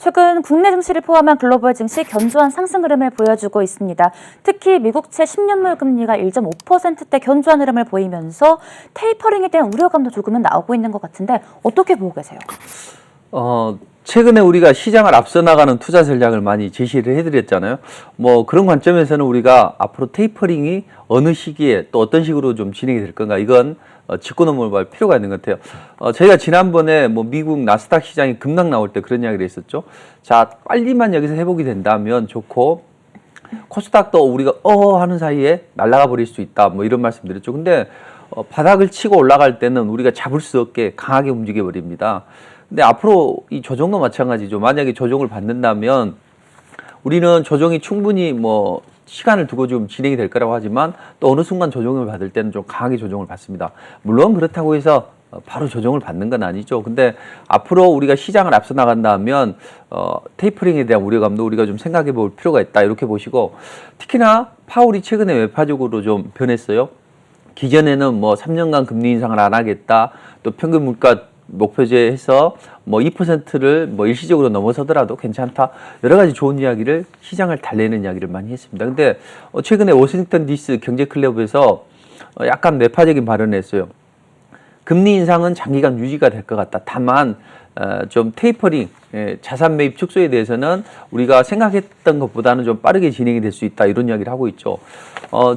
최근 국내 증시를 포함한 글로벌 증시 견조한 상승 흐름을 보여주고 있습니다. 특히 미국채 10년물 금리가 1.5%대 견조한 흐름을 보이면서 테이퍼링에 대한 우려감도 조금은 나오고 있는 것 같은데 어떻게 보고 계세요? 최근에 우리가 시장을 앞서 나가는 투자 전략을 많이 제시를 해드렸잖아요. 뭐 그런 관점에서는 우리가 앞으로 테이퍼링이 어느 시기에 또 어떤 식으로 좀 진행이 될 건가, 이건 짚고 넘어갈 필요가 있는 것 같아요. 저희가 지난번에 뭐 미국 나스닥 시장이 급락 나올 때 그런 이야기를 했었죠. 자, 빨리만 여기서 회복이 된다면 좋고, 코스닥도 우리가 하는 사이에 날아가 버릴 수 있다, 뭐 이런 말씀 드렸죠. 근데 바닥을 치고 올라갈 때는 우리가 잡을 수 없게 강하게 움직여 버립니다. 근데 앞으로 이 조정도 마찬가지죠. 만약에 조정을 받는다면 우리는 조정이 충분히 뭐 시간을 두고 좀 진행이 될 거라고 하지만 또 어느 순간 조정을 받을 때는 좀 강하게 조정을 받습니다. 물론 그렇다고 해서 바로 조정을 받는 건 아니죠. 근데 앞으로 우리가 시장을 앞서 나간다면 테이퍼링에 대한 우려감도 우리가 좀 생각해 볼 필요가 있다, 이렇게 보시고, 특히나 파월이 최근에 외파적으로 좀 변했어요. 기존에는 뭐 3년간 금리 인상을 안 하겠다, 또 평균 물가 목표제 해서 뭐 2%를 뭐 일시적으로 넘어서더라도 괜찮다, 여러 가지 좋은 이야기를, 시장을 달래는 이야기를 많이 했습니다. 근데 최근에 워싱턴 DC 경제 클럽에서 약간 매파적인 발언을 했어요. 금리 인상은 장기간 유지가 될 것 같다. 다만 좀 테이퍼링, 자산 매입 축소에 대해서는 우리가 생각했던 것보다는 좀 빠르게 진행이 될 수 있다, 이런 이야기를 하고 있죠.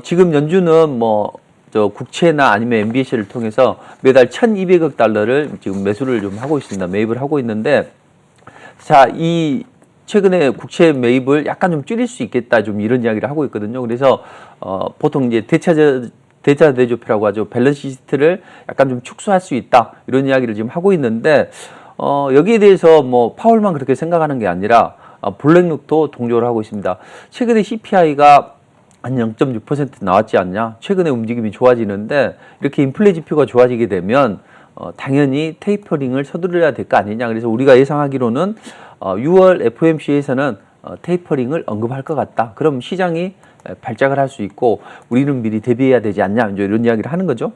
지금 연준은 뭐 국채나 아니면 MBS를 통해서 매달 1,200억 달러를 지금 매수를 좀 하고 있습니다. 매입을 하고 있는데, 자, 이 최근에 국채 매입을 약간 좀 줄일 수 있겠다, 좀 이런 이야기를 하고 있거든요. 그래서 보통 이제 대차 대조표라고 하죠. 밸런스 시트를 약간 좀 축소할 수 있다, 이런 이야기를 지금 하고 있는데, 여기에 대해서 뭐 파월만 그렇게 생각하는 게 아니라 블랙록도 동조를 하고 있습니다. 최근에 CPI가 한 0.6% 나왔지 않냐. 최근에 움직임이 좋아지는데 이렇게 인플레 지표가 좋아지게 되면 당연히 테이퍼링을 서두르야 될 거 아니냐. 그래서 우리가 예상하기로는 6월 FOMC에서는 테이퍼링을 언급할 것 같다. 그럼 시장이 발작을 할 수 있고 우리는 미리 대비해야 되지 않냐, 이제 이런 이야기를 하는 거죠.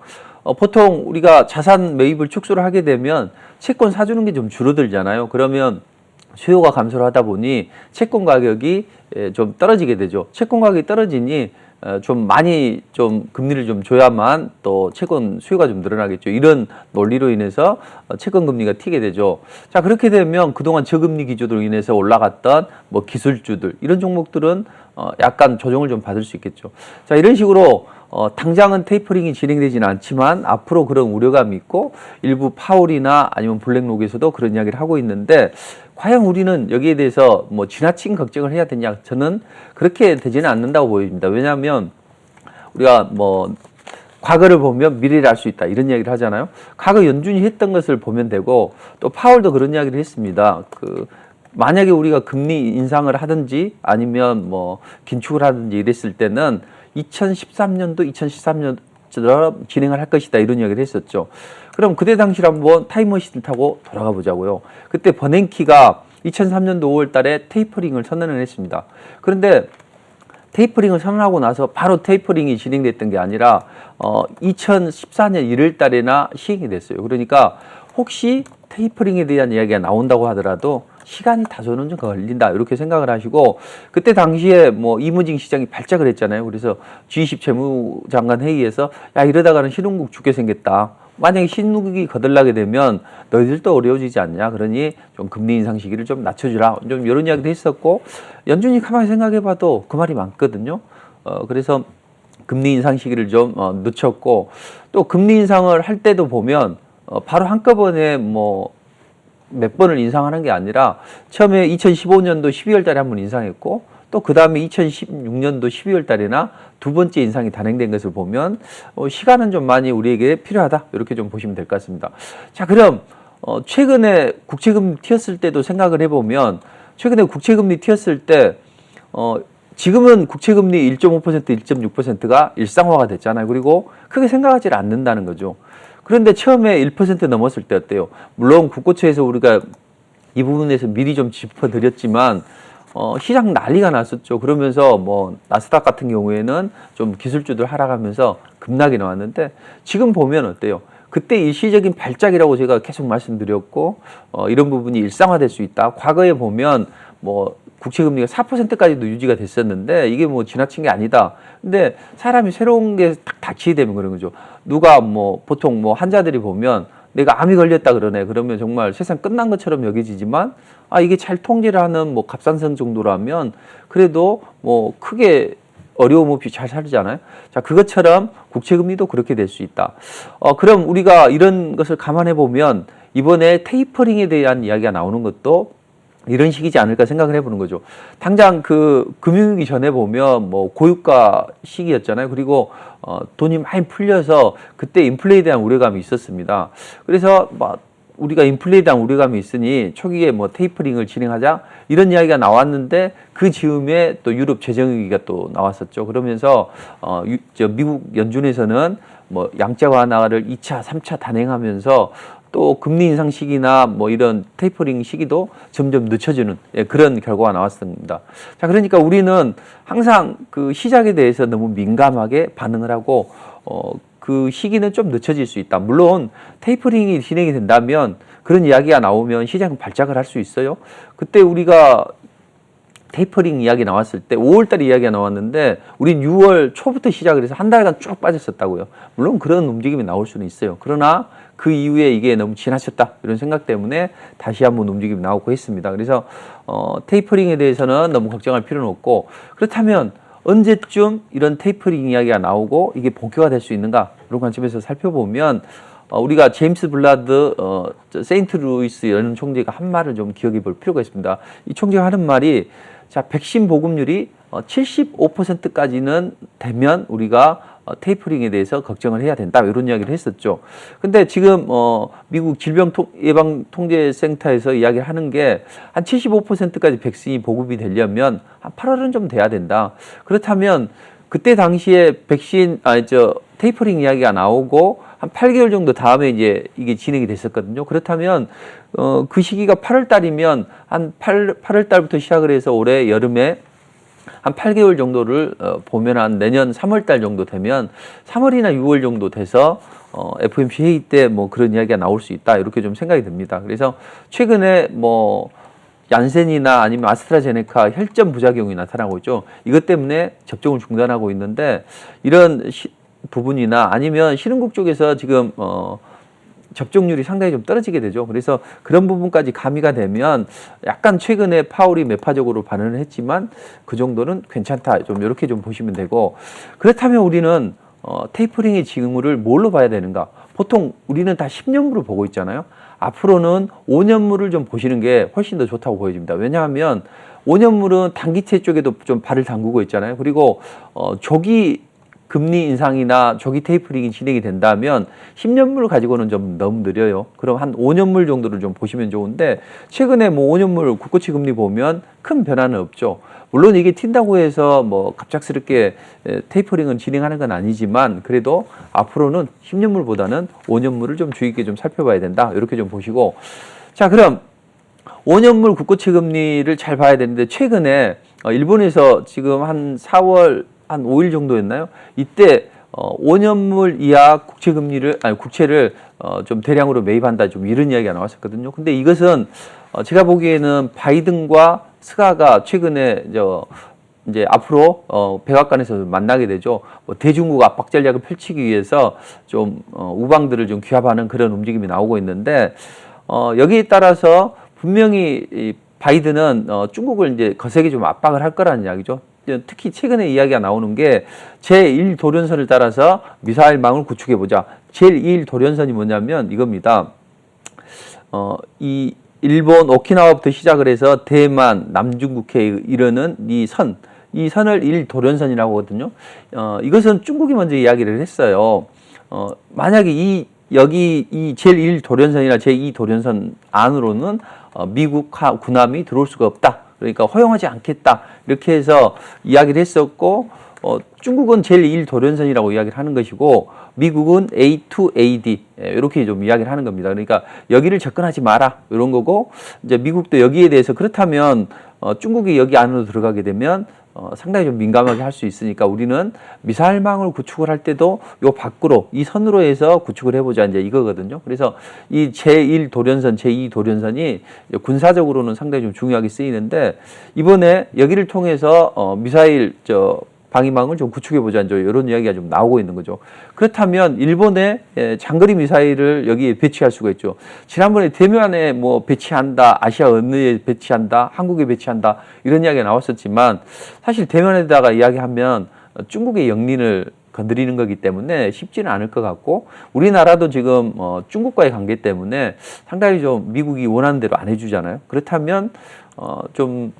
보통 우리가 자산 매입을 축소를 하게 되면 채권 사주는 게 좀 줄어들잖아요. 그러면 수요가 감소를 하다 보니 채권 가격이 좀 떨어지게 되죠. 채권 가격이 떨어지니 좀 많이 좀 금리를 좀 줘야만 또 채권 수요가 좀 늘어나겠죠. 이런 논리로 인해서 채권 금리가 튀게 되죠. 자, 그렇게 되면 그동안 저금리 기조로 인해서 올라갔던 뭐 기술주들, 이런 종목들은 약간 조정을 좀 받을 수 있겠죠. 자, 이런 식으로 당장은 테이퍼링이 진행되지는 않지만 앞으로 그런 우려감이 있고, 일부 파월이나 아니면 블랙록에서도 그런 이야기를 하고 있는데, 과연 우리는 여기에 대해서 뭐 지나친 걱정을 해야 되냐? 저는 그렇게 되지는 않는다고 보입니다. 왜냐하면 우리가 뭐 과거를 보면 미래를 알 수 있다, 이런 이야기를 하잖아요. 과거 연준이 했던 것을 보면 되고, 또 파월도 그런 이야기를 했습니다. 만약에 우리가 금리 인상을 하든지 아니면 뭐 긴축을 하든지 이랬을 때는 2013년도 2013년처럼 진행을 할 것이다, 이런 이야기를 했었죠. 그럼 그때 당시를 한번 타임머신을 타고 돌아가 보자고요. 그때 버냉키가 2003년도 5월 달에 테이퍼링을 선언을 했습니다. 그런데 테이퍼링을 선언하고 나서 바로 테이퍼링이 진행됐던 게 아니라 2014년 1월 달에나 시행이 됐어요. 그러니까 혹시 테이퍼링에 대한 이야기가 나온다고 하더라도 시간이 다소는 좀 걸린다, 이렇게 생각을 하시고, 그때 당시에 뭐 이머징 시장이 발작을 했잖아요. 그래서 G20 재무장관 회의에서 야, 이러다가는 신흥국 죽게 생겼다. 만약에 신흥국이 거들나게 되면 너희들도 어려워지지 않냐. 그러니 좀 금리 인상 시기를 좀 낮춰주라. 좀 이런 이야기도 했었고, 연준이 가만히 생각해봐도 그 말이 많거든요. 그래서 금리 인상 시기를 좀 늦췄고, 또 금리 인상을 할 때도 보면 바로 한꺼번에 뭐 몇 번을 인상하는 게 아니라 처음에 2015년도 12월 달에 한 번 인상했고, 또 그 다음에 2016년도 12월 달에나 두 번째 인상이 단행된 것을 보면 시간은 좀 많이 우리에게 필요하다, 이렇게 좀 보시면 될 것 같습니다. 자, 그럼 최근에 국채금리 튀었을 때도 생각을 해보면, 최근에 국채금리 튀었을 때 지금은 국채금리 1.5%, 1.6%가 일상화가 됐잖아요. 그리고 크게 생각하지 않는다는 거죠. 그런데 처음에 1% 넘었을 때 어때요? 물론 국고채에서 우리가 이 부분에서 미리 좀 짚어드렸지만 시장 난리가 났었죠. 그러면서 뭐 나스닥 같은 경우에는 좀 기술주들 하락하면서 급락이 나왔는데, 지금 보면 어때요? 그때 일시적인 발작이라고 제가 계속 말씀드렸고 이런 부분이 일상화될 수 있다. 과거에 보면 뭐 국채금리가 4%까지도 유지가 됐었는데 이게 뭐 지나친 게 아니다. 근데 사람이 새로운 게 딱 닥치게 되면 그런 거죠. 누가 뭐 보통 뭐 환자들이 보면 내가 암이 걸렸다 그러네. 그러면 정말 세상 끝난 것처럼 여겨지지만 이게 잘 통제를 하는 뭐 갑상선 정도라면 그래도 뭐 크게 어려움 없이 잘 살잖아요. 자, 그것처럼 국채금리도 그렇게 될 수 있다. 그럼 우리가 이런 것을 감안해 보면 이번에 테이퍼링에 대한 이야기가 나오는 것도 이런 식이지 않을까 생각을 해보는 거죠. 당장 그 금융위기 전에 보면 뭐 고유가 시기였잖아요. 그리고 돈이 많이 풀려서 그때 인플레에 대한 우려감이 있었습니다. 그래서 막 우리가 인플레에 대한 우려감이 있으니 초기에 뭐 테이퍼링을 진행하자 이런 이야기가 나왔는데 그 즈음에 또 유럽 재정위기가 또 나왔었죠. 그러면서 미국 연준에서는 뭐 양적 완화를 2차, 3차 단행하면서 또 금리 인상 시기나 뭐 이런 테이퍼링 시기도 점점 늦춰지는 그런 결과가 나왔습니다. 자, 그러니까 우리는 항상 그 시작에 대해서 너무 민감하게 반응을 하고 그 시기는 좀 늦춰질 수 있다. 물론 테이퍼링이 진행이 된다면 그런 이야기가 나오면 시장은 발작을 할 수 있어요. 그때 우리가 테이퍼링 이야기 나왔을 때 5월 달에 이야기가 나왔는데 우린 6월 초부터 시작을 해서 한 달간 쭉 빠졌었다고요. 물론 그런 움직임이 나올 수는 있어요. 그러나 그 이후에 이게 너무 지나쳤다 이런 생각 때문에 다시 한번 움직임이 나오고 했습니다. 그래서 테이퍼링에 대해서는 너무 걱정할 필요는 없고 그렇다면 언제쯤 이런 테이퍼링 이야기가 나오고 이게 본격화될 수 있는가 이런 관점에서 살펴보면 우리가 제임스 블라드 세인트루이스 연은 총재가 한 말을 좀 기억해 볼 필요가 있습니다. 이 총재가 하는 말이 자, 백신 보급률이 75%까지는 되면 우리가 테이퍼링에 대해서 걱정을 해야 된다 이런 이야기를 했었죠. 근데 지금 미국 질병예방통제센터에서 이야기를 하는 게 한 75%까지 백신이 보급이 되려면 한 8월은 좀 돼야 된다. 그렇다면 그때 당시에 테이퍼링 이야기가 나오고 한 8개월 정도 다음에 이제 이게 진행이 됐었거든요. 그렇다면 그 시기가 8월 달이면 한 8월 달부터 시작을 해서 올해 여름에 한 8개월 정도를 보면 한 내년 3월 달 정도 되면 3월이나 6월 정도 돼서 FOMC 회의 때 뭐 그런 이야기가 나올 수 있다 이렇게 좀 생각이 듭니다. 그래서 최근에 뭐 얀센이나 아니면 아스트라제네카 혈전 부작용이 나타나고 있죠. 이것 때문에 접종을 중단하고 있는데 이런 부분이나 아니면 신흥국 쪽에서 지금 접종률이 상당히 좀 떨어지게 되죠. 그래서 그런 부분까지 가미가 되면 약간 최근에 파월이 매파적으로 반응을 했지만 그 정도는 괜찮다. 좀 이렇게 좀 보시면 되고 그렇다면 우리는 테이퍼링의 징후를 뭘로 봐야 되는가? 보통 우리는 다 10년물을 보고 있잖아요. 앞으로는 5년물을 좀 보시는 게 훨씬 더 좋다고 보여집니다. 왜냐하면 5년물은 단기채 쪽에도 좀 발을 담그고 있잖아요. 그리고 조기 금리 인상이나 조기 테이퍼링이 진행이 된다면 10년물 가지고는 좀 너무 느려요. 그럼 한 5년물 정도를 좀 보시면 좋은데 최근에 뭐 5년물 국고채 금리 보면 큰 변화는 없죠. 물론 이게 튄다고 해서 뭐 갑작스럽게 테이퍼링은 진행하는 건 아니지만 그래도 앞으로는 10년물보다는 5년물을 좀 주의 있게 좀 살펴봐야 된다. 이렇게 좀 보시고 자, 그럼 5년물 국고채 금리를 잘 봐야 되는데 최근에 일본에서 지금 한 4월 한 5일 정도였나요? 이때 5년물 이하 국채를 좀 대량으로 매입한다 좀 이런 이야기가 나왔었거든요. 근데 이것은 제가 보기에는 바이든과 스가가 최근에 이제 앞으로 백악관에서 만나게 되죠. 뭐 대중국 압박 전략을 펼치기 위해서 좀 우방들을 좀 규합하는 그런 움직임이 나오고 있는데 여기에 따라서 분명히 이 바이든은 중국을 이제 거세게 좀 압박을 할 거라는 이야기죠. 특히 최근에 이야기가 나오는 게 제1도련선을 따라서 미사일망을 구축해보자. 제1도련선이 뭐냐면 이겁니다. 이 일본 오키나와부터 시작을 해서 대만, 남중국해에 이르는 이 선을 1도련선이라고 하거든요. 이것은 중국이 먼저 이야기를 했어요. 만약에 여기 이 제1도련선이나 제2도련선 안으로는 미국 군함이 들어올 수가 없다. 그러니까 허용하지 않겠다. 이렇게 해서 이야기를 했었고 중국은 제1도련선이라고 이야기를 하는 것이고 미국은 A2AD 이렇게 좀 이야기를 하는 겁니다. 그러니까 여기를 접근하지 마라 이런 거고 이제 미국도 여기에 대해서 그렇다면 중국이 여기 안으로 들어가게 되면 상당히 좀 민감하게 할 수 있으니까 우리는 미사일망을 구축을 할 때도 요 밖으로 이 선으로 해서 구축을 해보자 이제 이거거든요. 그래서 이 제1 도련선, 제2 도련선이 군사적으로는 상당히 좀 중요하게 쓰이는데 이번에 여기를 통해서 미사일 방위망을 좀 구축해보자 이제 이런 이야기가 좀 나오고 있는 거죠. 그렇다면 일본의 장거리 미사일을 여기에 배치할 수가 있죠. 지난번에 대면에 뭐 배치한다, 아시아 어느에 배치한다, 한국에 배치한다 이런 이야기가 나왔었지만 사실 대면에다가 이야기하면 중국의 영린을 건드리는 거기 때문에 쉽지는 않을 것 같고 우리나라도 지금 중국과의 관계 때문에 상당히 좀 미국이 원하는 대로 안 해주잖아요. 그렇다면 좀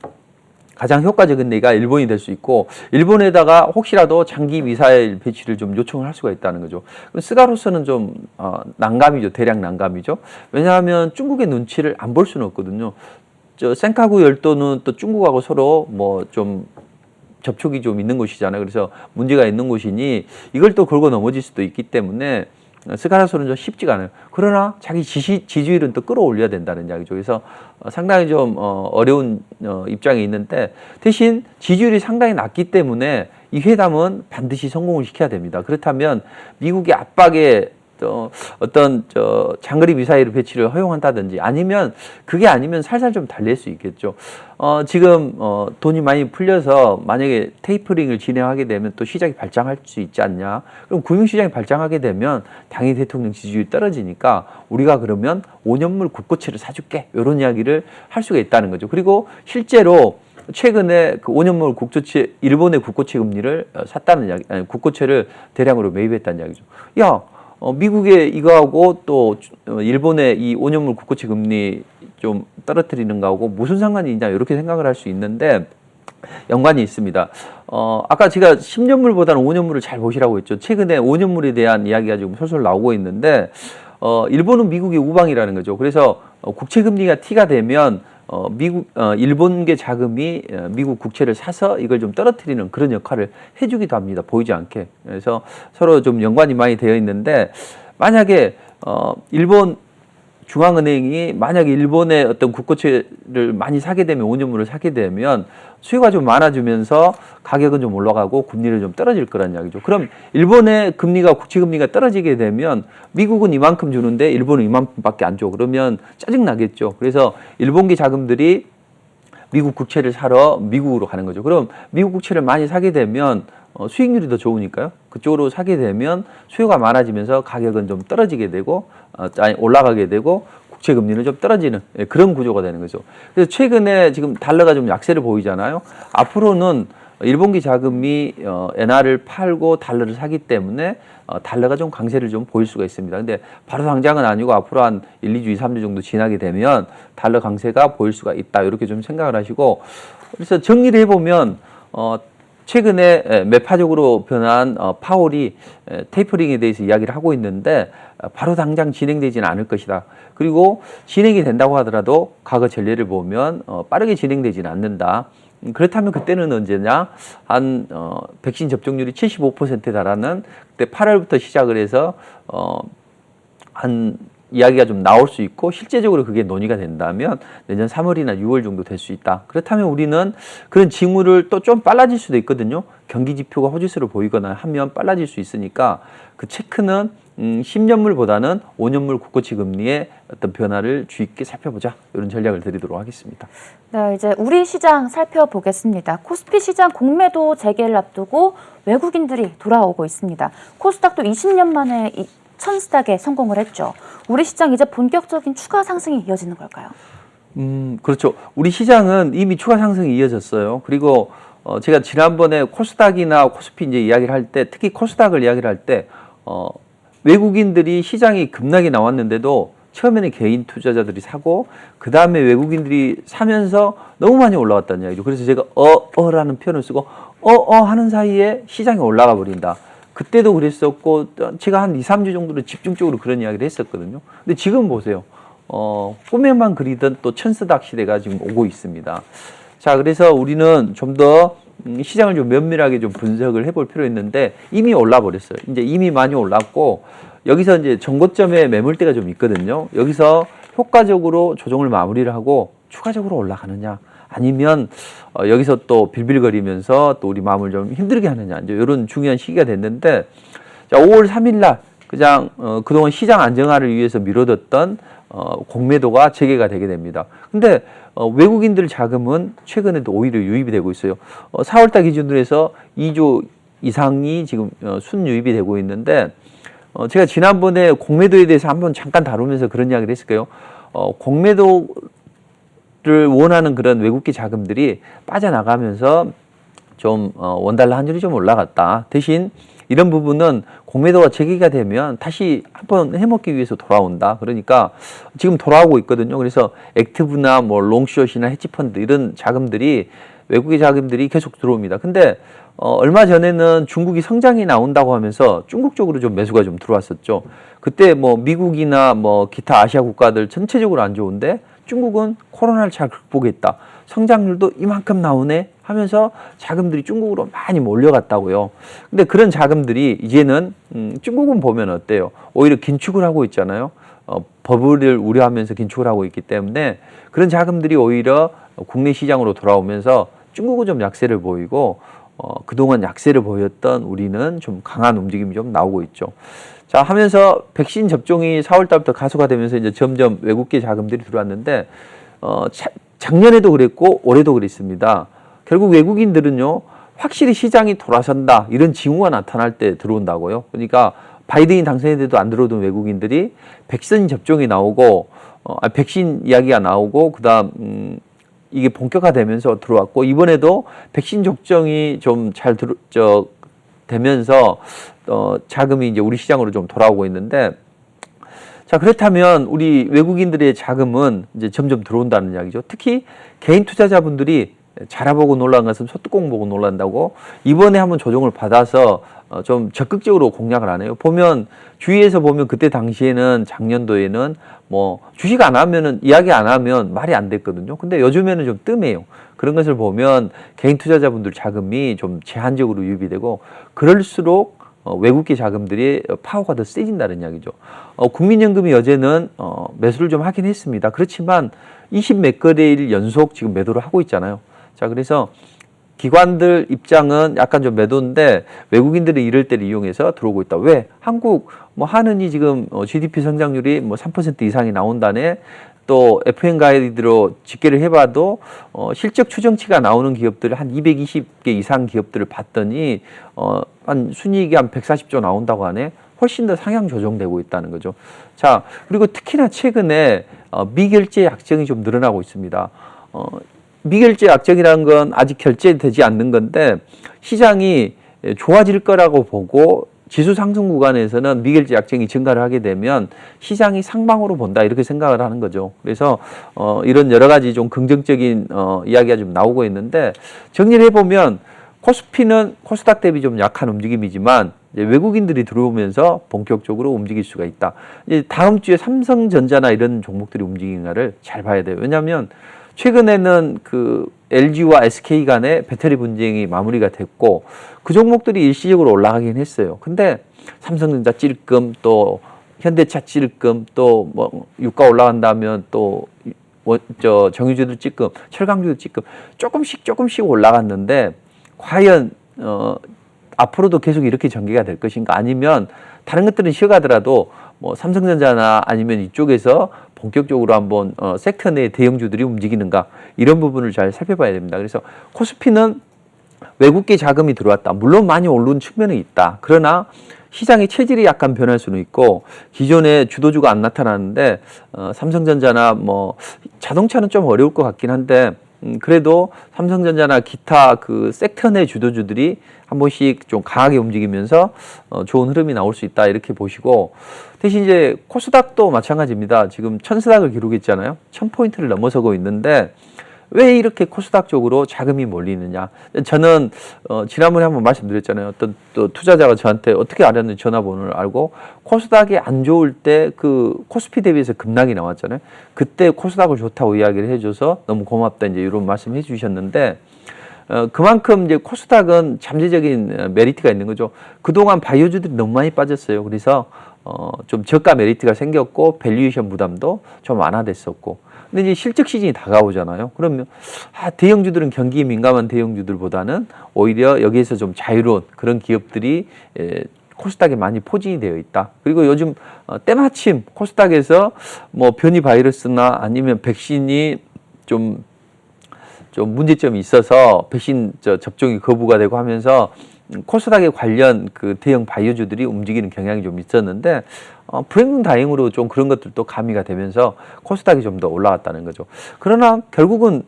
가장 효과적인 데가 일본이 될 수 있고 일본에다가 혹시라도 장기 미사일 배치를 좀 요청을 할 수가 있다는 거죠. 스가로서는 좀 난감이죠. 대략 난감이죠. 왜냐하면 중국의 눈치를 안 볼 수는 없거든요. 센카구 열도는 또 중국하고 서로 뭐 좀 접촉이 좀 있는 곳이잖아요. 그래서 문제가 있는 곳이니 이걸 또 걸고 넘어질 수도 있기 때문에 스가로서는 좀 쉽지가 않아요. 그러나 자기 지지율은 또 끌어올려야 된다는 이야기죠. 그래서 상당히 좀 어려운 입장에 있는데 대신 지지율이 상당히 낮기 때문에 이 회담은 반드시 성공을 시켜야 됩니다. 그렇다면 미국의 압박에 어떤 장거리 미사일 배치를 허용한다든지 아니면 그게 아니면 살살 좀 달랠 수 있겠죠. 지금 돈이 많이 풀려서 만약에 테이퍼링을 진행하게 되면 또 시장이 발장할 수 있지 않냐. 그럼 금융시장이 발장하게 되면 당연히 대통령 지지율이 떨어지니까 우리가 그러면 5년물 국고채를 사줄게. 이런 이야기를 할 수가 있다는 거죠. 그리고 실제로 최근에 그 5년물 국고채, 일본의 국고채 금리를 샀다는 이야기, 아니, 국고채를 대량으로 매입했다는 이야기죠. 야, 미국의 이거하고 또 일본의 이 5년물 국고채 금리 좀 떨어뜨리는 거하고 무슨 상관이 있냐 이렇게 생각을 할 수 있는데 연관이 있습니다. 아까 제가 10년물보다는 5년물을 잘 보시라고 했죠. 최근에 5년물에 대한 이야기가 지금 솔솔 나오고 있는데 일본은 미국의 우방이라는 거죠. 그래서 국채 금리가 T가 되면 일본계 자금이 미국 국채를 사서 이걸 좀 떨어뜨리는 그런 역할을 해주기도 합니다. 보이지 않게. 그래서 서로 좀 연관이 많이 되어 있는데 만약에 일본 중앙은행이 만약에 일본의 어떤 국고채를 많이 사게 되면 5년물을 사게 되면 수요가 좀 많아지면서 가격은 좀 올라가고 금리를 좀 떨어질 거란 이야기죠. 그럼 일본의 금리가 국채 금리가 떨어지게 되면 미국은 이만큼 주는데 일본은 이만큼밖에 안 줘. 그러면 짜증 나겠죠. 그래서 일본계 자금들이 미국 국채를 사러 미국으로 가는 거죠. 그럼 미국 국채를 많이 사게 되면 수익률이 더 좋으니까요. 그쪽으로 사게 되면 수요가 많아지면서 가격은 좀 떨어지게 되고 올라가게 되고 국채 금리는 좀 떨어지는 그런 구조가 되는 거죠. 그래서 최근에 지금 달러가 좀 약세를 보이잖아요. 앞으로는 일본기 자금이 엔화를 팔고 달러를 사기 때문에 달러가 좀 강세를 좀 보일 수가 있습니다. 근데 바로 당장은 아니고 앞으로 한 1, 2주, 2, 3주 정도 지나게 되면 달러 강세가 보일 수가 있다. 이렇게 좀 생각을 하시고 그래서 정리를 해보면 최근에 매파적으로 변한 파월이 테이퍼링에 대해서 이야기를 하고 있는데 바로 당장 진행되지는 않을 것이다. 그리고 진행이 된다고 하더라도 과거 전례를 보면 빠르게 진행되지는 않는다. 그렇다면 그때는 언제냐? 한 백신 접종률이 75%에 달하는 그때 8월부터 시작을 해서 한 이야기가 좀 나올 수 있고 실제적으로 그게 논의가 된다면 내년 3월이나 6월 정도 될 수 있다. 그렇다면 우리는 그런 징후를 또 좀 빨라질 수도 있거든요. 경기 지표가 호지수를 보이거나 하면 빨라질 수 있으니까 그 체크는 10년물보다는 5년물 국고채 금리의 어떤 변화를 주의 있게 살펴보자. 이런 전략을 드리도록 하겠습니다. 네, 이제 우리 시장 살펴보겠습니다. 코스피 시장 공매도 재개를 앞두고 외국인들이 돌아오고 있습니다. 코스닥도 20년 만에 천스닥에 성공을 했죠. 우리 시장 이제 본격적인 추가 상승이 이어지는 걸까요? 그렇죠. 우리 시장은 이미 추가 상승이 이어졌어요. 그리고 제가 지난번에 코스닥이나 코스피 이제 이야기를 할 때, 특히 코스닥을 이야기를 할 때, 외국인들이 시장이 급락이 나왔는데도 처음에는 개인 투자자들이 사고, 그 다음에 외국인들이 사면서 너무 많이 올라왔다는 이야기죠. 그래서 제가 라는 표현을 쓰고, 하는 사이에 시장이 올라가 버린다. 그때도 그랬었고, 제가 한 2, 3주 정도로 집중적으로 그런 이야기를 했었거든요. 근데 지금 보세요. 꿈에만 그리던 또 천스닥 시대가 지금 오고 있습니다. 자, 그래서 우리는 좀 더 시장을 좀 면밀하게 좀 분석을 해볼 필요 있는데 이미 올라 버렸어요. 이제 이미 많이 올랐고 여기서 이제 전고점에 매물대가 좀 있거든요. 여기서 효과적으로 조정을 마무리를 하고 추가적으로 올라가느냐 아니면 여기서 또 빌빌거리면서 또 우리 마음을 좀 힘들게 하느냐, 이제 이런 중요한 시기가 됐는데, 자, 5월 3일 날 그냥 그동안 시장 안정화를 위해서 미뤄뒀던 공매도가 재개가 되게 됩니다. 근데 외국인들 자금은 최근에도 오히려 유입이 되고 있어요. 4월달 기준으로 해서 2조 이상이 지금 순유입이 되고 있는데, 제가 지난번에 공매도에 대해서 한번 잠깐 다루면서 그런 이야기를 했을까요? 공매도를 원하는 그런 외국계 자금들이 빠져나가면서 좀 원달러 환율이 좀 올라갔다. 대신 이런 부분은 공매도가 재개가 되면 다시 한번 해먹기 위해서 돌아온다. 그러니까 지금 돌아오고 있거든요. 그래서 액티브나 뭐 롱숏이나 헤지펀드 이런 자금들이, 외국의 자금들이 계속 들어옵니다. 근데 얼마 전에는 중국이 성장이 나온다고 하면서 중국 쪽으로 좀 매수가 좀 들어왔었죠. 그때 뭐 미국이나 뭐 기타 아시아 국가들 전체적으로 안 좋은데 중국은 코로나를 잘 극복했다. 성장률도 이만큼 나오네 하면서 자금들이 중국으로 많이 몰려갔다고요. 근데 그런 자금들이 이제는 중국은 보면 어때요? 오히려 긴축을 하고 있잖아요. 버블을 우려하면서 긴축을 하고 있기 때문에 그런 자금들이 오히려 국내 시장으로 돌아오면서 중국은 좀 약세를 보이고 그동안 약세를 보였던 우리는 좀 강한 움직임이 좀 나오고 있죠. 자, 하면서 백신 접종이 4월 달부터 가속화 되면서 이제 점점 외국계 자금들이 들어왔는데, 작년에도 그랬고 올해도 그랬습니다. 결국 외국인들은요, 확실히 시장이 돌아선다 이런 징후가 나타날 때 들어온다고요. 그러니까 바이든이 당선돼도 안 들어오던 외국인들이 백신 접종이 나오고, 백신 이야기가 나오고, 그다음 이게 본격화되면서 들어왔고, 이번에도 백신 접종이 좀 잘 되면서 자금이 이제 우리 시장으로 좀 돌아오고 있는데, 자, 그렇다면 우리 외국인들의 자금은 이제 점점 들어온다는 이야기죠. 특히 개인 투자자분들이 자라보고 놀란 것은 소뚜껑 보고 놀란다고 이번에 한번 조정을 받아서 좀 적극적으로 공략을 안 해요. 보면 주위에서 보면 그때 당시에는 작년도에는 뭐 주식 안 하면은, 이야기 안 하면 말이 안 됐거든요. 근데 요즘에는 좀 뜸해요. 그런 것을 보면 개인 투자자분들 자금이 좀 제한적으로 유입이 되고, 그럴수록 외국계 자금들이 파워가 더 세진다는 이야기죠. 국민연금이 어제는 매수를 좀 하긴 했습니다. 그렇지만 20 몇 거래일 연속 지금 매도를 하고 있잖아요. 자, 그래서 기관들 입장은 약간 좀 매도인데 외국인들이 이럴 때를 이용해서 들어오고 있다. 왜? 한국 뭐 한은이 지금 GDP 성장률이 뭐 3% 이상이 나온다네. 또 FN 가이드로 집계를 해봐도 실적 추정치가 나오는 기업들을 한 220개 이상 기업들을 봤더니 한 순이익이 한 140조 나온다고 하네. 훨씬 더 상향 조정되고 있다는 거죠. 자, 그리고 특히나 최근에 미결제 약정이 좀 늘어나고 있습니다. 미결제 약정이라는 건 아직 결제되지 않는 건데, 시장이 좋아질 거라고 보고 지수 상승 구간에서는 미결제 약정이 증가를 하게 되면 시장이 상방으로 본다 이렇게 생각을 하는 거죠. 그래서 이런 여러 가지 좀 긍정적인 이야기가 좀 나오고 있는데, 정리를 해보면 코스피는 코스닥 대비 좀 약한 움직임이지만 이제 외국인들이 들어오면서 본격적으로 움직일 수가 있다. 이제 다음 주에 삼성전자나 이런 종목들이 움직이는가를 잘 봐야 돼요. 왜냐하면 최근에는 그 LG와 SK 간의 배터리 분쟁이 마무리가 됐고 그 종목들이 일시적으로 올라가긴 했어요. 근데 삼성전자 찔끔, 또 현대차 찔끔, 또 뭐 유가 올라간다면 또 정유주들 찔끔, 철강주들 찔끔 조금씩 올라갔는데, 과연 앞으로도 계속 이렇게 전개가 될 것인가, 아니면 다른 것들은 쉬어가더라도 뭐 삼성전자나 아니면 이쪽에서 본격적으로 한번 섹터 내 대형주들이 움직이는가, 이런 부분을 잘 살펴봐야 됩니다. 그래서 코스피는 외국계 자금이 들어왔다. 물론 많이 오른 측면은 있다. 그러나 시장의 체질이 약간 변할 수는 있고, 기존에 주도주가 안 나타나는데 삼성전자나 뭐 자동차는 좀 어려울 것 같긴 한데, 그래도 삼성전자나 기타 그 섹터 내 주도주들이 한 번씩 좀 강하게 움직이면서 좋은 흐름이 나올 수 있다 이렇게 보시고, 대신 이제 코스닥도 마찬가지입니다. 지금 1000스닥을 기록했잖아요. 1000포인트를 넘어서고 있는데 왜 이렇게 코스닥 쪽으로 자금이 몰리느냐. 저는 지난번에 한번 말씀드렸잖아요. 어떤 또 투자자가 저한테 어떻게 알았는지 전화번호를 알고, 코스닥이 안 좋을 때 그 코스피 대비해서 급락이 나왔잖아요. 그때 코스닥을 좋다고 이야기를 해줘서 너무 고맙다 이제 이런 말씀 해주셨는데, 그만큼 이제 코스닥은 잠재적인 메리트가 있는 거죠. 그동안 바이오주들이 너무 많이 빠졌어요. 그래서 좀 저가 메리트가 생겼고 밸류에이션 부담도 좀 완화됐었고. 근데 이제 실적 시즌이 다가오잖아요. 그러면 대형주들은 경기에 민감한 대형주들보다는 오히려 여기에서 좀 자유로운 그런 기업들이 코스닥에 많이 포진이 되어 있다. 그리고 요즘 때마침 코스닥에서 뭐 변이 바이러스나 아니면 백신이 좀 문제점이 있어서 백신 접종이 거부가 되고 하면서 코스닥에 관련 그 대형 바이오주들이 움직이는 경향이 좀 있었는데 불행다행으로 좀 그런 것들도 가미가 되면서 코스닥이 좀 더 올라갔다는 거죠. 그러나 결국은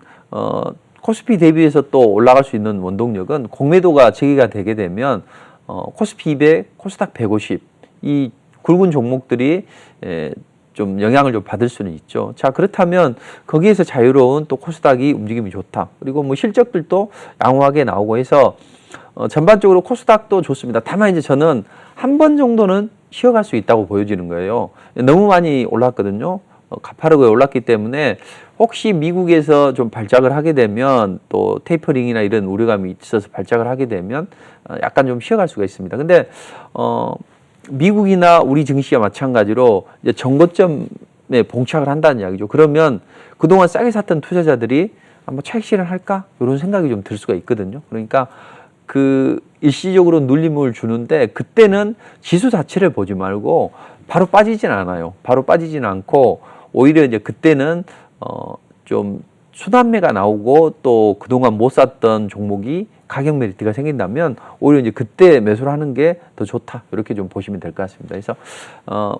코스피 대비해서 또 올라갈 수 있는 원동력은 공매도가 재개가 되게 되면 코스피 200, 코스닥 150 이 굵은 종목들이 좀 영향을 좀 받을 수는 있죠. 자, 그렇다면 거기에서 자유로운 또 코스닥이 움직임이 좋다. 그리고 뭐 실적들도 양호하게 나오고 해서 전반적으로 코스닥도 좋습니다. 다만 이제 저는 한 번 정도는 쉬어갈 수 있다고 보여지는 거예요. 너무 많이 올랐거든요. 가파르게 올랐기 때문에 혹시 미국에서 좀 발작을 하게 되면 또 테이퍼링이나 이런 우려감이 있어서 발작을 하게 되면 약간 좀 쉬어갈 수가 있습니다. 근데 미국이나 우리 증시와 마찬가지로 이제 정고점에 봉착을 한다는 이야기죠. 그러면 그동안 싸게 샀던 투자자들이 한번 차익 실현할까? 이런 생각이 좀 들 수가 있거든요. 그러니까 그 일시적으로 눌림을 주는데 그때는 지수 자체를 보지 말고 바로 빠지진 않아요. 바로 빠지진 않고 오히려 이제 그때는 좀 순환매가 나오고 또 그동안 못 샀던 종목이 가격 메리트가 생긴다면 오히려 이제 그때 매수를 하는 게 더 좋다. 이렇게 좀 보시면 될 것 같습니다. 그래서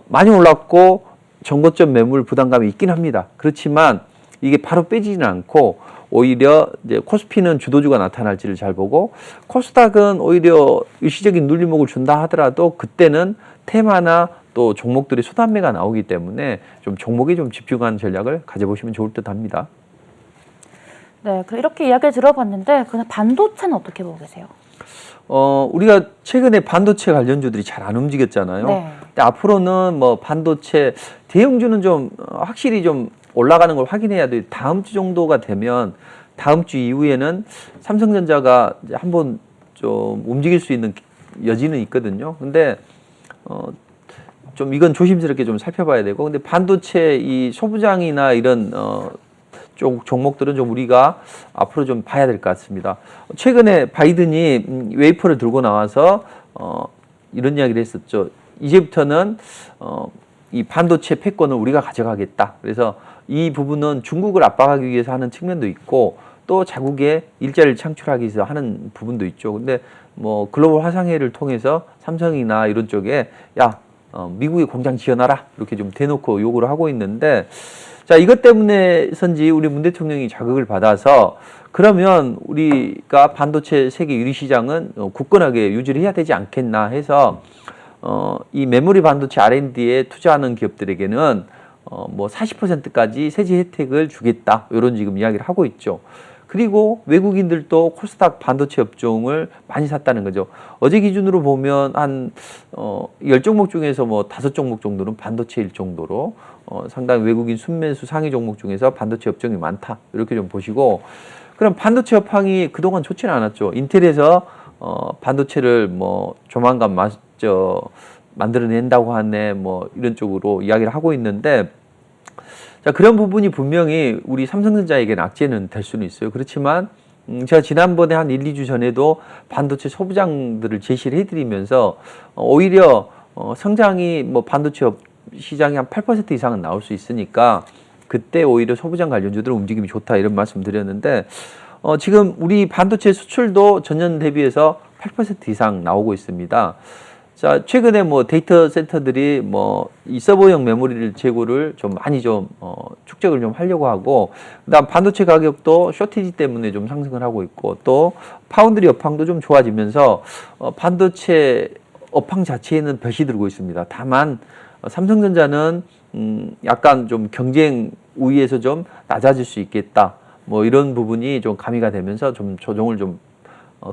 많이 올랐고 정고점 매물 부담감이 있긴 합니다. 그렇지만 이게 바로 빼지는 않고 오히려 이제 코스피는 주도주가 나타날지를 잘 보고 코스닥은 오히려 일시적인 눌림목을 준다 하더라도 그때는 테마나 또 종목들이 순환매가 나오기 때문에 좀 종목에 좀 집중하는 전략을 가져보시면 좋을 듯 합니다. 네, 이렇게 이야기를 들어봤는데 그냥 반도체는 어떻게 보고 계세요? 우리가 최근에 반도체 관련주들이 잘 안 움직였잖아요. 네. 근데 앞으로는 뭐 반도체 대형주는 좀 확실히 좀 올라가는 걸 확인해야 돼요. 다음 주 정도가 되면 다음 주 이후에는 삼성전자가 이제 한번 좀 움직일 수 있는 여지는 있거든요. 근데 좀 이건 조심스럽게 좀 살펴봐야 되고, 근데 반도체 이 소부장이나 이런 종목들은 좀 우리가 앞으로 좀 봐야 될 것 같습니다. 최근에 바이든이 웨이퍼를 들고 나와서 이런 이야기를 했었죠. 이제부터는 이 반도체 패권을 우리가 가져가겠다. 그래서 이 부분은 중국을 압박하기 위해서 하는 측면도 있고 또 자국의 일자리를 창출하기 위해서 하는 부분도 있죠. 근데 뭐 글로벌 화상회의를 통해서 삼성이나 이런 쪽에 미국에 공장 지어놔라 이렇게 좀 대놓고 요구를 하고 있는데, 자, 이것 때문에선지 우리 문 대통령이 자극을 받아서 그러면 우리가 반도체 세계 1위 시장은 굳건하게 유지를 해야 되지 않겠나 해서 이 메모리 반도체 R&D에 투자하는 기업들에게는 뭐 40%까지 세제 혜택을 주겠다 이런 지금 이야기를 하고 있죠. 그리고 외국인들도 코스닥 반도체 업종을 많이 샀다는 거죠. 어제 기준으로 보면 한 10종목 중에서 뭐 5종목 정도는 반도체일 정도로 상당히 외국인 순매수 상위 종목 중에서 반도체 업종이 많다. 이렇게 좀 보시고, 그럼 반도체 업황이 그동안 좋지는 않았죠. 인텔에서 반도체를 뭐 조만간 만들어낸다고 하네, 뭐 이런 쪽으로 이야기를 하고 있는데, 자, 그런 부분이 분명히 우리 삼성전자에게는 악재는 될 수는 있어요. 그렇지만 제가 지난번에 한 1, 2주 전에도 반도체 소부장들을 제시를 해드리면서 오히려 성장이 뭐 반도체 시장이 한 8% 이상은 나올 수 있으니까 그때 오히려 소부장 관련주들 움직임이 좋다 이런 말씀 드렸는데, 지금 우리 반도체 수출도 전년 대비해서 8% 이상 나오고 있습니다. 자, 최근에 뭐 데이터 센터들이 뭐 이 서버용 메모리를 재고를 좀 많이 좀 축적을 좀 하려고 하고, 그다음 반도체 가격도 쇼티지 때문에 좀 상승을 하고 있고, 또 파운드리 업황도 좀 좋아지면서 반도체 업황 자체에는 볕이 들고 있습니다. 다만 삼성전자는 약간 좀 경쟁 우위에서 좀 낮아질 수 있겠다. 뭐 이런 부분이 좀 가미가 되면서 좀 조정을 좀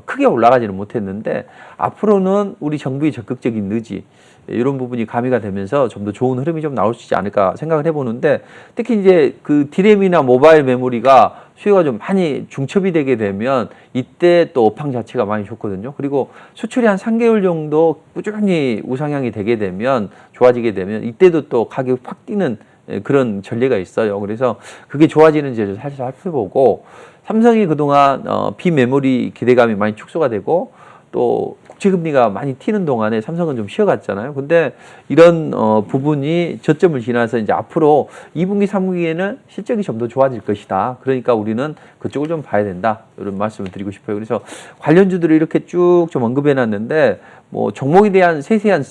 크게 올라가지는 못했는데, 앞으로는 우리 정부의 적극적인 의지, 이런 부분이 가미가 되면서 좀 더 좋은 흐름이 좀 나올 수 있지 않을까 생각을 해보는데, 특히 이제 그 D램이나 모바일 메모리가 수요가 좀 많이 중첩이 되게 되면 이때 또 업황 자체가 많이 좋거든요. 그리고 수출이 한 3개월 정도 꾸준히 우상향이 되게 되면, 좋아지게 되면 이때도 또 가격이 확 뛰는 그런 전례가 있어요. 그래서 그게 좋아지는지를 사실 살펴보고, 삼성이 그동안 비메모리 기대감이 많이 축소가 되고 또 국채금리가 많이 튀는 동안에 삼성은 좀 쉬어갔잖아요. 근데 이런 부분이 저점을 지나서 이제 앞으로 2분기, 3분기에는 실적이 좀 더 좋아질 것이다. 그러니까 우리는 그쪽을 좀 봐야 된다. 이런 말씀을 드리고 싶어요. 그래서 관련주들을 이렇게 쭉 좀 언급해 놨는데, 뭐 종목에 대한 세세한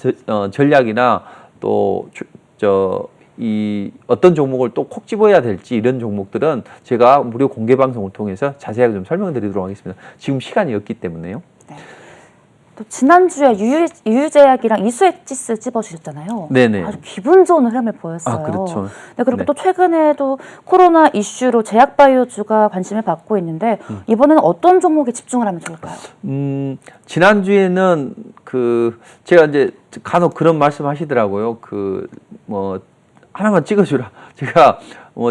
전략이나 또 이 어떤 종목을 또 콕 집어야 될지 이런 종목들은 제가 무료 공개 방송을 통해서 자세하게 좀 설명드리도록 하겠습니다. 지금 시간이 없기 때문에요. 네. 또 지난주에 유유제약이랑 이수액지스 찝어주셨잖아요. 네네. 아주 기분 좋은 흐름을 보였어요. 아, 그렇죠. 네, 그리고 네. 또 최근에도 코로나 이슈로 제약바이오주가 관심을 받고 있는데 이번에는 어떤 종목에 집중을 하면 좋을까요? 지난주에는 제가 이제 간혹 그런 말씀 하시더라고요. 하나만 찍어주라. 제가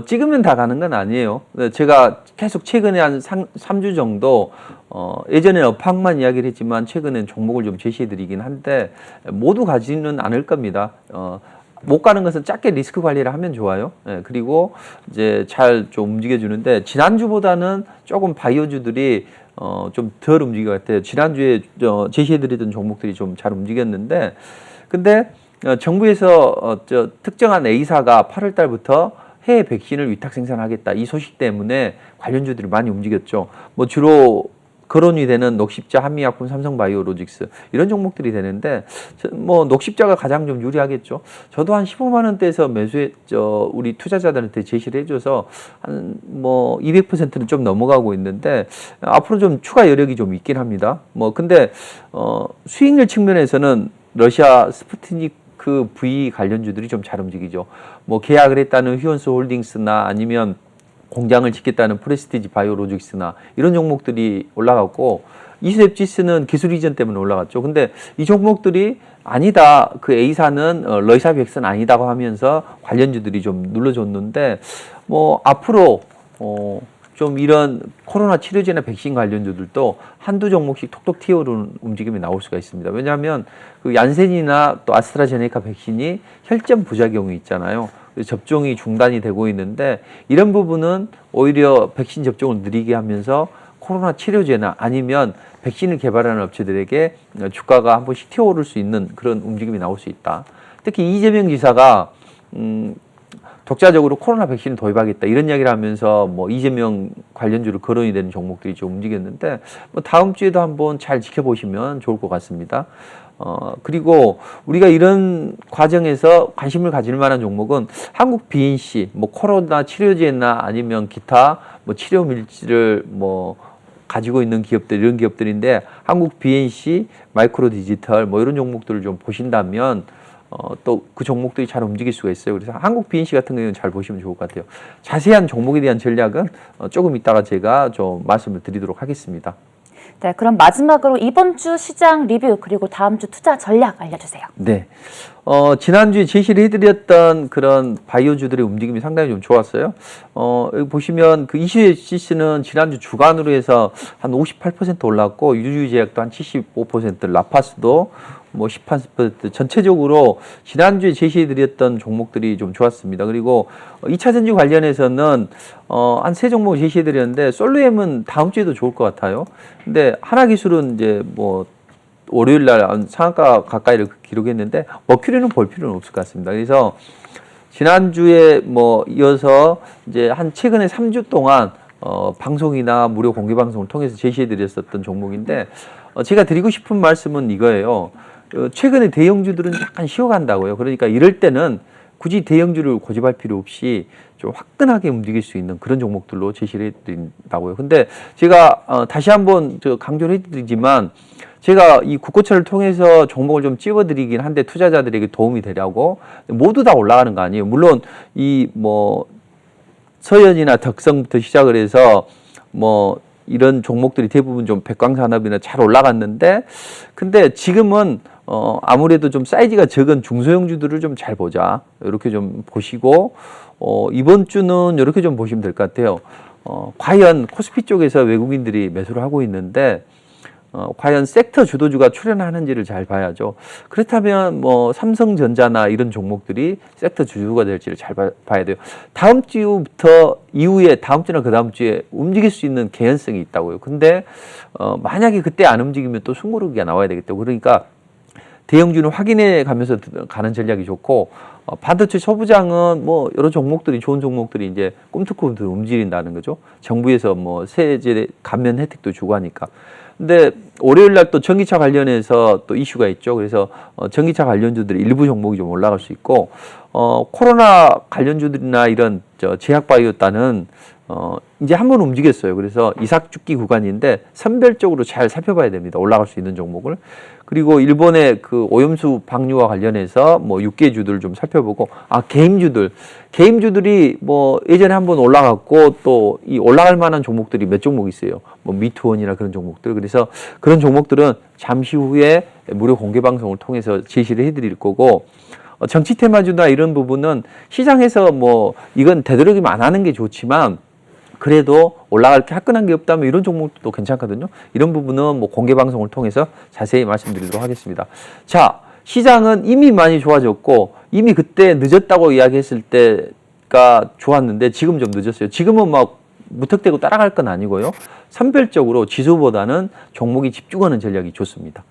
찍으면 다 가는 건 아니에요. 제가 계속 최근에 한 3주 정도 예전에는 업황만 이야기를 했지만 최근엔 종목을 좀 제시해드리긴 한데 모두 가지는 않을 겁니다. 못 가는 것은 작게 리스크 관리를 하면 좋아요. 예, 그리고 이제 잘 좀 움직여주는데 지난주보다는 조금 바이오주들이 좀 덜 움직인 것 같아요. 지난주에 제시해드리던 종목들이 좀 잘 움직였는데, 근데 정부에서 특정한 A사가 8월 달부터 해외 백신을 위탁 생산하겠다, 이 소식 때문에 관련주들이 많이 움직였죠. 뭐 주로 거론이 되는 녹십자, 한미약품, 삼성바이오로직스 이런 종목들이 되는데, 뭐 녹십자가 가장 좀 유리하겠죠. 저도 한 15만 원대에서 우리 투자자들한테 제시를 해줘서 한 뭐 200%는 좀 넘어가고 있는데 앞으로 좀 추가 여력이 좀 있긴 합니다. 근데 수익률 측면에서는 러시아 스푸트니크 V 관련주들이 좀 잘 움직이죠. 뭐 계약을 했다는 휴원스 홀딩스나 아니면 공장을 짓겠다는 프레스티지 바이오로직스나 이런 종목들이 올라갔고, 이수앱지스는 기술 이전 때문에 올라갔죠. 근데 이 종목들이 아니다, 그 A사는 러시아 백신 아니다고 하면서 관련주들이 좀 눌러줬는데, 뭐 앞으로 좀 이런 코로나 치료제나 백신 관련주들도 한두 종목씩 톡톡 튀어오르는 움직임이 나올 수가 있습니다. 왜냐하면 그 얀센이나 또 아스트라제네카 백신이 혈전 부작용이 있잖아요. 접종이 중단이 되고 있는데, 이런 부분은 오히려 백신 접종을 느리게 하면서 코로나 치료제나 아니면 백신을 개발하는 업체들에게 주가가 한 번씩 튀어오를 수 있는 그런 움직임이 나올 수 있다. 특히 이재명 지사가 독자적으로 코로나 백신을 도입하겠다 이런 이야기를 하면서 뭐 이재명 관련주로 거론이 되는 종목들이 좀 움직였는데, 뭐 다음 주에도 한번 잘 지켜보시면 좋을 것 같습니다. 그리고 우리가 이런 과정에서 관심을 가질 만한 종목은 한국 BNC, 뭐 코로나 치료제나 아니면 기타 뭐 치료 밀지를 뭐 가지고 있는 기업들, 이런 기업들인데, 한국 BNC, 마이크로 디지털 뭐 이런 종목들을 좀 보신다면 또 그 종목들이 잘 움직일 수가 있어요. 그래서 한국 BNC 같은 경우는 잘 보시면 좋을 것 같아요. 자세한 종목에 대한 전략은 조금 이따가 제가 좀 말씀을 드리도록 하겠습니다. 네, 그럼 마지막으로 이번 주 시장 리뷰 그리고 다음 주 투자 전략 알려주세요. 네. 지난주에 제시를 해드렸던 그런 바이오주들의 움직임이 상당히 좀 좋았어요. 여기 보시면 그 이슈에시스는 지난주 주간으로 해서 한 58% 올랐고, 유유제약도 한 75%, 라파스도 뭐 18%, 전체적으로 지난주에 제시해드렸던 종목들이 좀 좋았습니다. 그리고 2차 전지 관련해서는 한 3종목 제시해드렸는데, 솔루엠은 다음 주에도 좋을 것 같아요. 근데 하나기술은 이제 뭐 월요일 날 상한가 가까이를 기록했는데 머큐리는 볼 필요는 없을 것 같습니다. 그래서 지난주에 뭐 이어서 이제 한 최근에 3주 동안 방송이나 무료 공개 방송을 통해서 제시해 드렸었던 종목인데, 제가 드리고 싶은 말씀은 이거예요. 최근에 대형주들은 약간 쉬어간다고요. 그러니까 이럴 때는 굳이 대형주를 고집할 필요 없이 좀 화끈하게 움직일 수 있는 그런 종목들로 제시를 해드린다고요. 근데 제가 다시 한번 강조를 해드리지만, 제가 이 국고처를 통해서 종목을 좀 찝어드리긴 한데 투자자들에게 도움이 되려고 모두 다 올라가는 거 아니에요. 물론 이 뭐 서현이나 덕성부터 시작을 해서 뭐 이런 종목들이 대부분 좀 백광산업이나 잘 올라갔는데, 근데 지금은 아무래도 좀 사이즈가 적은 중소형주들을 좀 잘 보자. 이렇게 좀 보시고, 이번 주는 이렇게 좀 보시면 될 것 같아요. 과연 코스피 쪽에서 외국인들이 매수를 하고 있는데, 과연 섹터 주도주가 출연하는지를 잘 봐야죠. 그렇다면 뭐 삼성전자나 이런 종목들이 섹터 주도주가 될지를 잘 봐야 돼요. 다음 주부터 이후에 다음 주나 그 다음 주에 움직일 수 있는 개연성이 있다고요. 근데 만약에 그때 안 움직이면 또 숨고르기가 나와야 되겠죠. 그러니까 대형주는 확인해 가면서 가는 전략이 좋고, 반도체 소부장은 뭐 여러 종목들이 좋은 종목들이 이제 꿈틀꿈틀 움직인다는 거죠. 정부에서 뭐 세제 감면 혜택도 주고 하니까. 근데 월요일 날 또 전기차 관련해서 또 이슈가 있죠. 그래서 전기차 관련주들이 일부 종목이 좀 올라갈 수 있고, 코로나 관련주들이나 이런 제약바이오단은 이제 한번 움직였어요. 그래서 이삭 죽기 구간인데 선별적으로 잘 살펴봐야 됩니다. 올라갈 수 있는 종목을. 그리고 일본의 그 오염수 방류와 관련해서 뭐 6개 주들을 좀 살펴보고, 개임주들이 뭐 예전에 한번 올라갔고 또 이 올라갈 만한 종목들이 몇 종목 있어요. 뭐 미투원이나 그런 종목들. 그래서 그런 종목들은 잠시 후에 무료 공개 방송을 통해서 제시를 해드릴 거고, 정치 테마주나 이런 부분은 시장에서 뭐 이건 되도록이면 안 하는 게 좋지만, 그래도 올라갈 게 화끈한 게 없다면 이런 종목도 괜찮거든요. 이런 부분은 뭐 공개 방송을 통해서 자세히 말씀드리도록 하겠습니다. 자, 시장은 이미 많이 좋아졌고, 이미 그때 늦었다고 이야기했을 때가 좋았는데 지금 좀 늦었어요. 지금은 막 무턱대고 따라갈 건 아니고요. 선별적으로 지수보다는 종목이 집중하는 전략이 좋습니다.